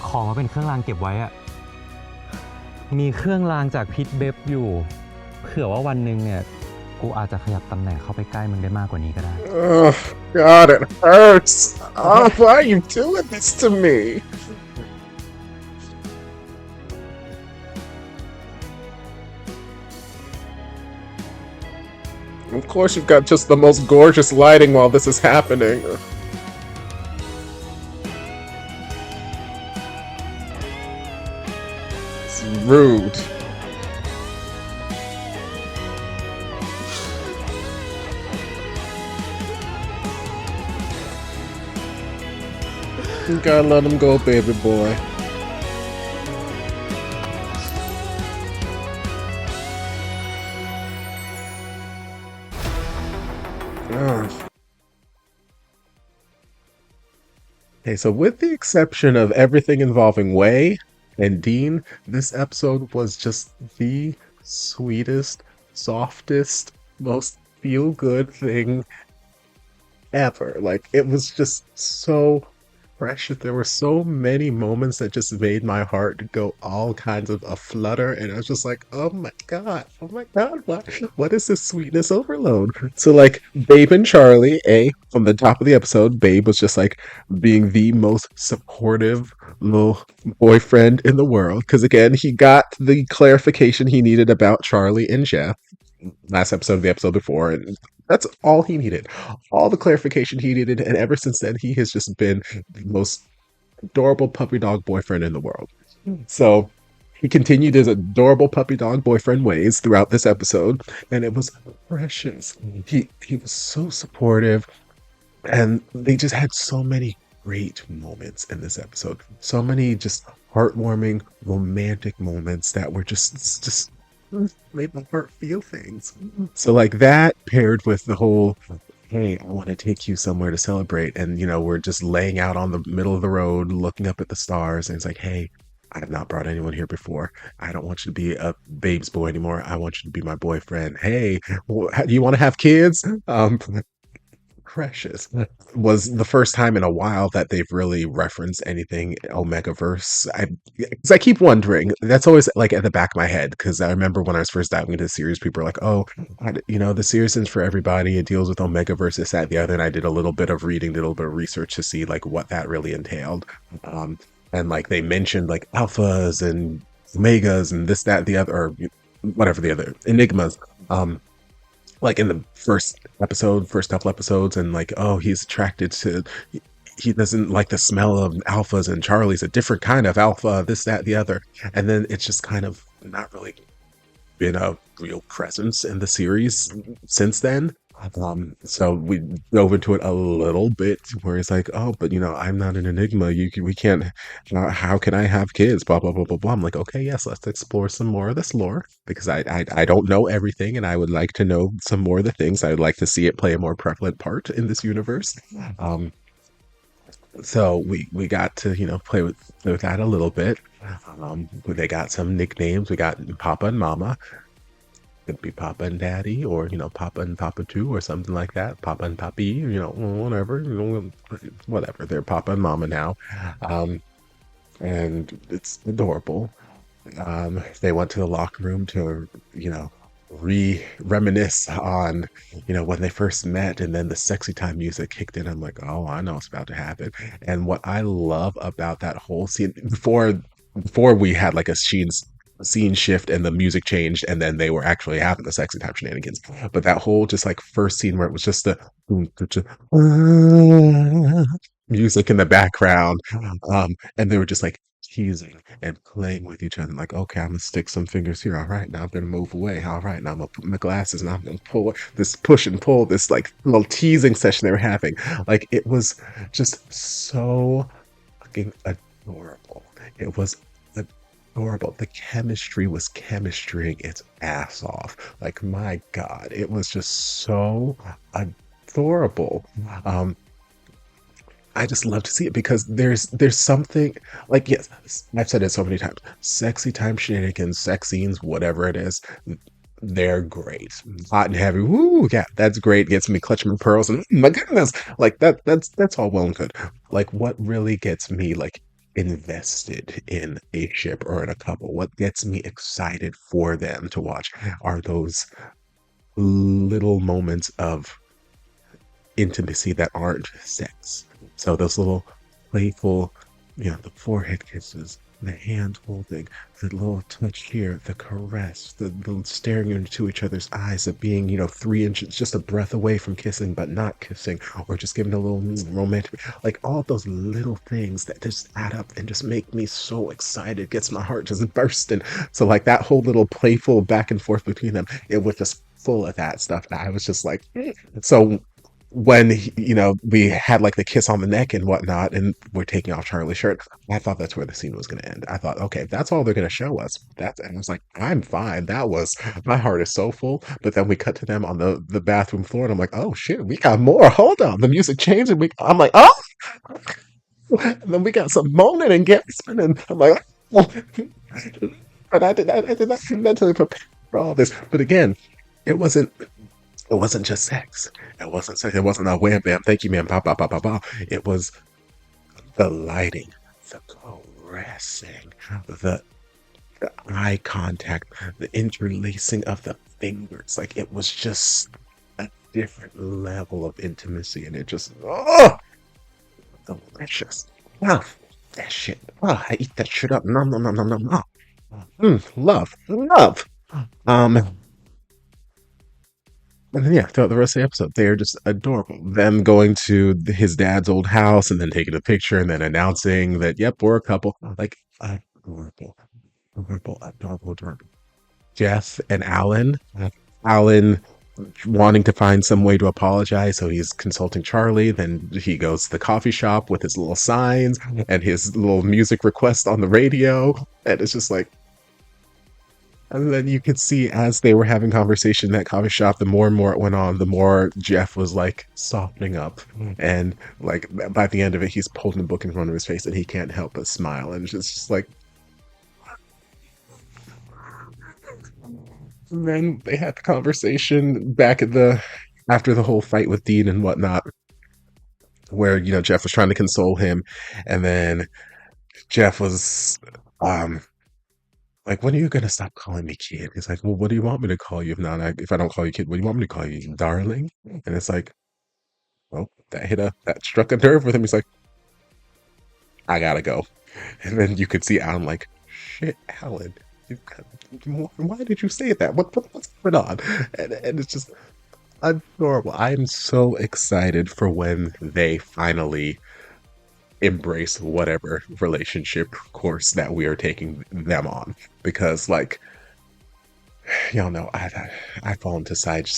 ขอมาเป็นเครื่องรางเก็บไว้อะมีเครื่องรางจากพิษเบฟอยู่ เผื่อว่าวันหนึ่งเนี่ย กูอาจจะขยับตำแหน่งเข้าไปใกล้มึงได้มากกว่านี้ก็ได้ Oh, God, it hurts. Oh, why are you doing this to me? Of course, you've got just the most gorgeous lighting while this is happening. It's rude. You gotta let him go, baby boy. Okay, so with the exception of everything involving Wei and Dean, this episode was just the sweetest, softest, most feel-good thing ever. Like, it was just so precious. There were so many moments that just made my heart go all kinds of a flutter, and I was just like, oh my god, what is this sweetness overload? So like Babe and Charlie, from the top of the episode, Babe was just like being the most supportive little boyfriend in the world, because again, he got the clarification he needed about Charlie and Jeff last episode of the episode before, and that's all he needed. All the clarification he needed, and ever since then, he has just been the most adorable puppy dog boyfriend in the world. So he continued his adorable puppy dog boyfriend ways throughout this episode, and it was precious. He was so supportive, and they just had so many great moments in this episode. So many just heartwarming, romantic moments that were just made my heart feel things. So like that paired with the whole, hey, I want to take you somewhere to celebrate, and we're just laying out on the middle of the road looking up at the stars, and it's like, hey, I have not brought anyone here before. I don't want you to be a babe's boy anymore. I want you to be my boyfriend. Hey, do you want to have kids? Precious was the first time in a while that they've really referenced anything Omegaverse. I keep wondering. That's always like at the back of my head, because I remember when I was first diving into the series, people were like, "Oh, the series is for everybody. It deals with Omegaverse, this, that, the other." And I did a little bit of reading, did a little bit of research to see like what that really entailed. And like they mentioned like alphas and omegas and this, that, the other, or whatever the other enigmas. Like in the first couple episodes, and like, oh, he's attracted to, he doesn't like the smell of alphas, and Charlie's a different kind of alpha, this, that, the other. And then it's just kind of not really been a real presence in the series since then. So we dove into it a little bit, where it's like, oh, but I'm not an enigma. We can't. How can I have kids? Blah blah blah blah blah. I'm like, okay, yes, let's explore some more of this lore, because I don't know everything, and I would like to know some more of the things. I would like to see it play a more prevalent part in this universe. So we got to play with that a little bit. They got some nicknames. We got Papa and Mama. Could be Papa and Daddy, or Papa and Papa Two, or something like that. Papa and Papi, whatever. Whatever. They're Papa and Mama now, and it's adorable. They went to the locker room to reminisce on when they first met, and then the sexy time music kicked in. I'm like, oh, I know what's about to happen. And what I love about that whole scene, before we had like a scene shift and the music changed, and then they were actually having the sexy time shenanigans, but that whole just like first scene where it was just the music in the background, and they were just like teasing and playing with each other, like, okay, I'm gonna stick some fingers here. All right, now I'm gonna move away. All right, now I'm gonna put my glasses, and I'm gonna pull this, push and pull, this like little teasing session they were having. Like, it was just so fucking adorable. It was adorable. The chemistry was chemistrying its ass off. Like, my God, it was just so adorable. I just love to see it because there's something, like, yes, I've said it so many times. Sexy time shenanigans, sex scenes, whatever it is, they're great. Hot and heavy, woo, yeah, that's great. Gets me clutching my pearls, and my goodness, like that's all well and good. Like, what really gets me like invested in a ship or in a couple, what gets me excited for them to watch, are those little moments of intimacy that aren't sex. So those little playful, the forehead kisses, the hand holding, the little touch here, the caress, the staring into each other's eyes, of being, 3 inches, just a breath away from kissing, but not kissing, or just giving a little romantic, like all those little things that just add up and just make me so excited, gets my heart just bursting. So like that whole little playful back and forth between them, it was just full of that stuff. And I was just like, so when we had like the kiss on the neck and whatnot, and we're taking off Charlie's shirt, I thought that's where the scene was going to end. I thought, okay, that's all they're going to show us. And I was like, I'm fine. That was, my heart is so full. But then we cut to them on the bathroom floor, and I'm like, oh shit, we got more. Hold on, the music changed, and I'm like, oh, and then we got some moaning and gasping, and I'm like, oh. And I did not mentally prepare for all this. But again, it wasn't it wasn't just sex. It wasn't sex. It wasn't a wham bam, thank you, man, pow, pow, pow, pow, pow. It was the lighting, the caressing, the eye contact, the interlacing of the fingers. Like, it was just a different level of intimacy, and it just, oh, delicious. Wow, that shit. Oh, I eat that shit up. Nom, nom, nom, nom, nom, nom. Love, love. And then, yeah, throughout the rest of the episode, they're just adorable. Them going to his dad's old house and then taking a picture and then announcing that, yep, we're a couple. Like, adorable, adorable, adorable, adorable. Jeff and Alan. Alan wanting to find some way to apologize, so he's consulting Charlie. Then he goes to the coffee shop with his little signs and his little music request on the radio. And it's just like, and then you could see as they were having conversation in that coffee shop, the more and more it went on, the more Jeff was like softening up. And like by the end of it, he's holding a book in front of his face and he can't help but smile. And it's just like, and then they had the conversation back at after the whole fight with Dean and whatnot, where, Jeff was trying to console him. And then Jeff was, like, when are you gonna stop calling me kid? He's like, well, what do you want me to call you if I don't call you kid? What do you want me to call you, darling? And it's like, well, that struck a nerve with him. He's like, I gotta go. And then you could see Alan like, shit, Alan, why did you say that? What's going on? And it's just adorable. I'm so excited for when they finally embrace whatever relationship course that we are taking them on, because like, y'all know I fall into side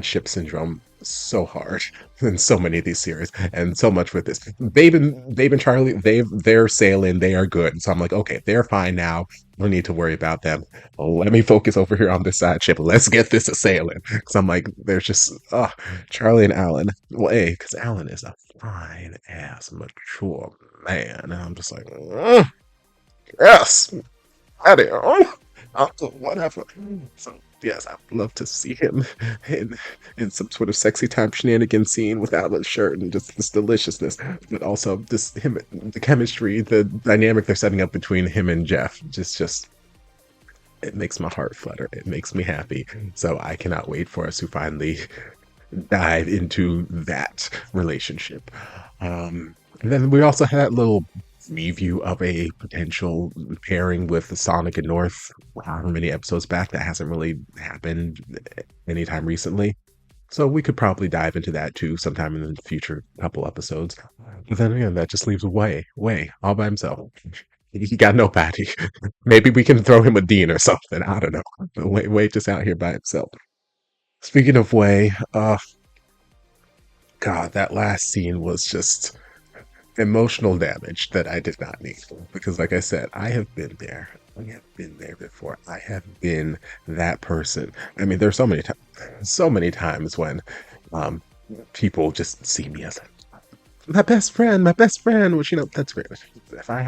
ship syndrome so hard in so many of these series, and so much with this. Babe and Charlie, they're sailing, they are good. So I'm like, okay, they're fine now. don't need to worry about them. Let me focus over here on this side ship. Let's get this a sailing. Because I'm like, there's just, Charlie and Alan. Well, A, because Alan is a fine ass, mature man. And I'm just like, yes, daddy, whatever. So, yes, I'd love to see him in some sort of sexy time shenanigan scene without a shirt and just this deliciousness. But also, this him, the chemistry, the dynamic they're setting up between him and Jeff, just it makes my heart flutter. It makes me happy. So I cannot wait for us to finally dive into that relationship. And then we also had that little preview of a potential pairing with Sonic and North, however many episodes back. That hasn't really happened anytime recently. So we could probably dive into that too sometime in the future couple episodes. But then again, that just leaves Way all by himself. He got nobody. Maybe we can throw him a Dean or something. I don't know. But Way just out here by himself. Speaking of Way, God, that last scene was just emotional damage that I did not need. Because, like I said, I have been there. I have been there before. I have been that person. I mean, there's so many times when people just see me as my best friend, which, that's great. If I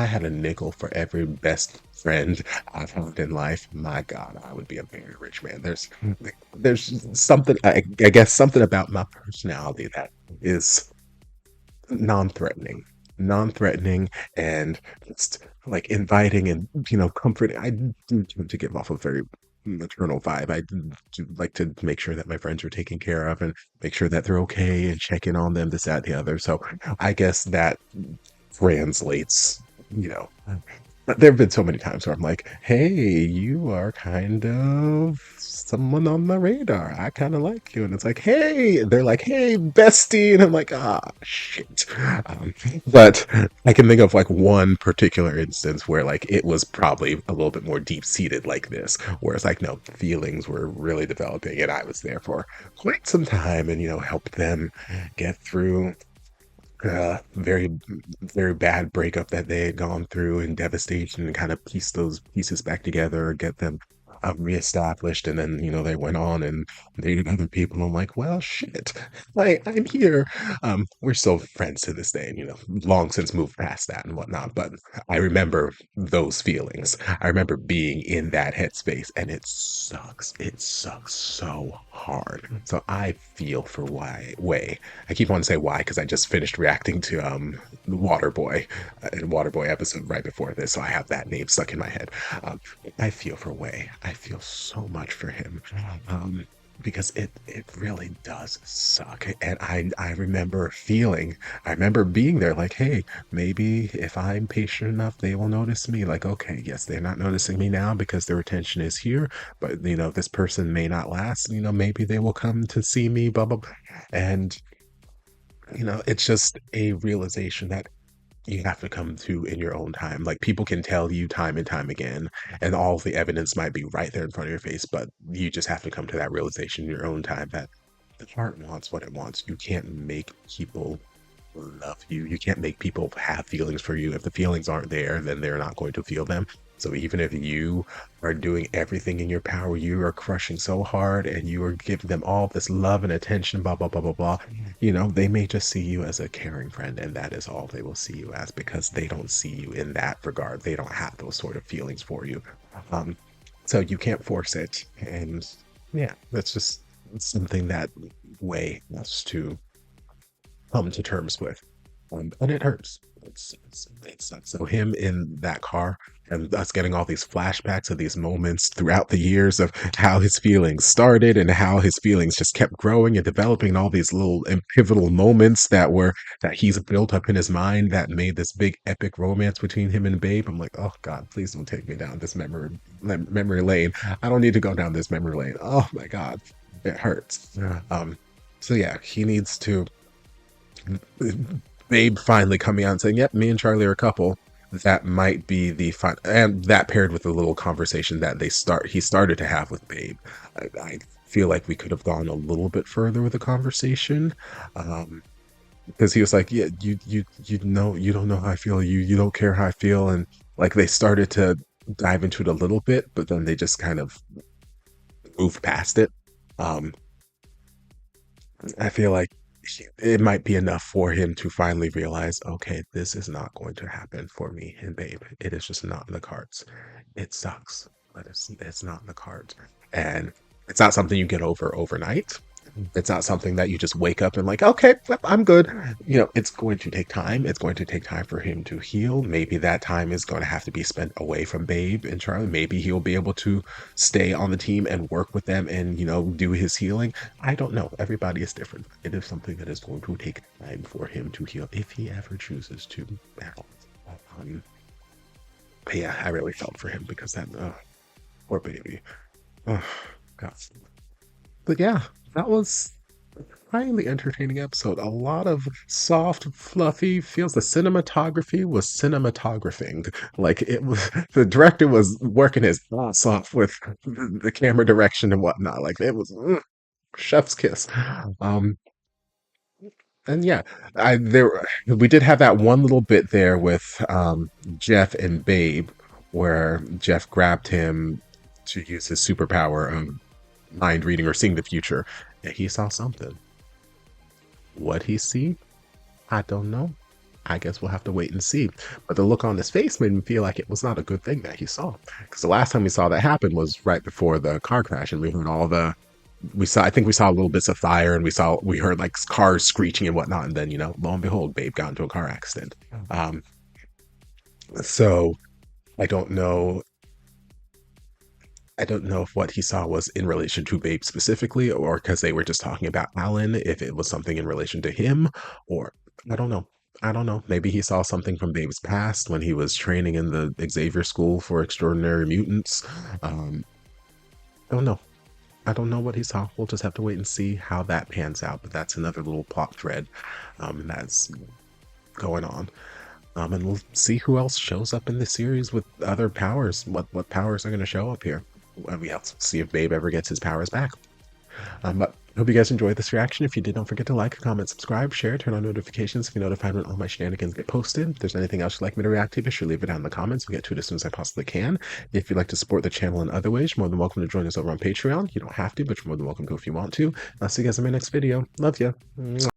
had a nickel for every best friend I've had in life, my God, I would be a very rich man. There's something, I guess, something about my personality that is non-threatening, and just like inviting and comforting. I do tend to give off a very maternal vibe. I do like to make sure that my friends are taken care of and make sure that they're okay and check in on them, this, that, the other. So I guess that translates, but there have been so many times where I'm like, hey, you are kind of someone on my radar. I kind of like you. And it's like, hey, they're like, hey, bestie. And I'm like, shit. But I can think of like one particular instance where like it was probably a little bit more deep seated like this, where it's like, no, feelings were really developing and I was there for quite some time and, helped them get through very, very bad breakup that they had gone through and devastation and kind of piece those pieces back together or get them reestablished. And then, they went on and dated other people. I'm like, well, shit, I'm here. We're still friends to this day and, long since moved past that and whatnot. But I remember those feelings. I remember being in that headspace and it sucks. It sucks so hard. So I feel for Way. I keep wanting to say why because I just finished reacting to Waterboy, Waterboy episode right before this, so I have that name stuck in my head. I feel for Way. I feel so much for him because it really does suck. And I remember being there like, hey, maybe if I'm patient enough, they will notice me. Like, okay, yes, they're not noticing me now because their attention is here, but this person may not last. Maybe they will come to see me, blah, blah, blah. And it's just a realization that you have to come to in your own time. Like people can tell you time and time again, and all the evidence might be right there in front of your face, but you just have to come to that realization in your own time that the heart wants what it wants. You can't make people love you. You can't make people have feelings for you. If the feelings aren't there, then they're not going to feel them. So even if you are doing everything in your power, you are crushing so hard and you are giving them all this love and attention, blah, blah, blah, blah, blah. They may just see you as a caring friend and that is all they will see you as because they don't see you in that regard. They don't have those sort of feelings for you. So you can't force it. And yeah, that's just something that Way has to come to terms with. And it hurts. It sucks. So him in that car and us getting all these flashbacks of these moments throughout the years of how his feelings started and how his feelings just kept growing and developing and all these little and pivotal moments that he's built up in his mind that made this big epic romance between him and Babe. I'm like, oh God, please don't take me down this memory lane. I don't need to go down this memory lane. Oh my God, it hurts. So yeah, he needs to Babe finally coming out and saying, yep, me and Charlie are a couple. That might be the fun, and that paired with the little conversation that he started to have with Babe. I feel like we could have gone a little bit further with the conversation. because he was like, yeah, you know, you don't know how I feel, you don't care how I feel, and like they started to dive into it a little bit, but then they just kind of moved past it. um I feel like it might be enough for him to finally realize, okay, this is not going to happen for me and Babe. It is just not in the cards. It sucks, but it's not in the cards. And it's not something you get over overnight. It's not something that you just wake up and like, okay, yep, I'm good. You know, it's going to take time. It's going to take time for him to heal. Maybe that time is going to have to be spent away from Babe and Charlie. Maybe he'll be able to stay on the team and work with them and, you know, do his healing. I don't know. Everybody is different. It is something that is going to take time for him to heal if he ever chooses to. Um, but yeah, I really felt for him because that poor baby. Oh, God. But yeah, that was a highly entertaining episode. A lot of soft, fluffy feels. The cinematography was cinematographing. Like it was, the director was working his ass off with the camera direction and whatnot. Like it was chef's kiss. Um, and yeah, we did have that one little bit there with Jeff and Babe, where Jeff grabbed him to use his superpower of mind reading or seeing the future, and he saw something. What he see? I don't know. I guess we'll have to wait and see. But the look on his face made me feel like it was not a good thing that he saw. Because the last time we saw that happen was right before the car crash, and we heard I think we saw little bits of fire, and we heard like cars screeching and whatnot, and then, you know, lo and behold, Babe got into a car accident. So I don't know. I don't know if what he saw was in relation to Babe specifically, or because they were just talking about Alan, if it was something in relation to him, or I don't know. I don't know. Maybe he saw something from Babe's past when he was training in the Xavier School for Extraordinary Mutants. I don't know. I don't know what he saw. We'll just have to wait and see how that pans out. But that's another little plot thread that's going on. And we'll see who else shows up in the series with other powers. What powers are going to show up here? We also see if Babe ever gets his powers back. But I hope you guys enjoyed this reaction. If you did, don't forget to like, comment, subscribe, share, turn on notifications to be notified when all my shenanigans get posted. If there's anything else you'd like me to react to, be sure to leave it down in the comments. We'll get to it as soon as I possibly can. If you'd like to support the channel in other ways, you're more than welcome to join us over on Patreon. You don't have to, but you're more than welcome to if you want to. I'll see you guys in my next video. Love ya.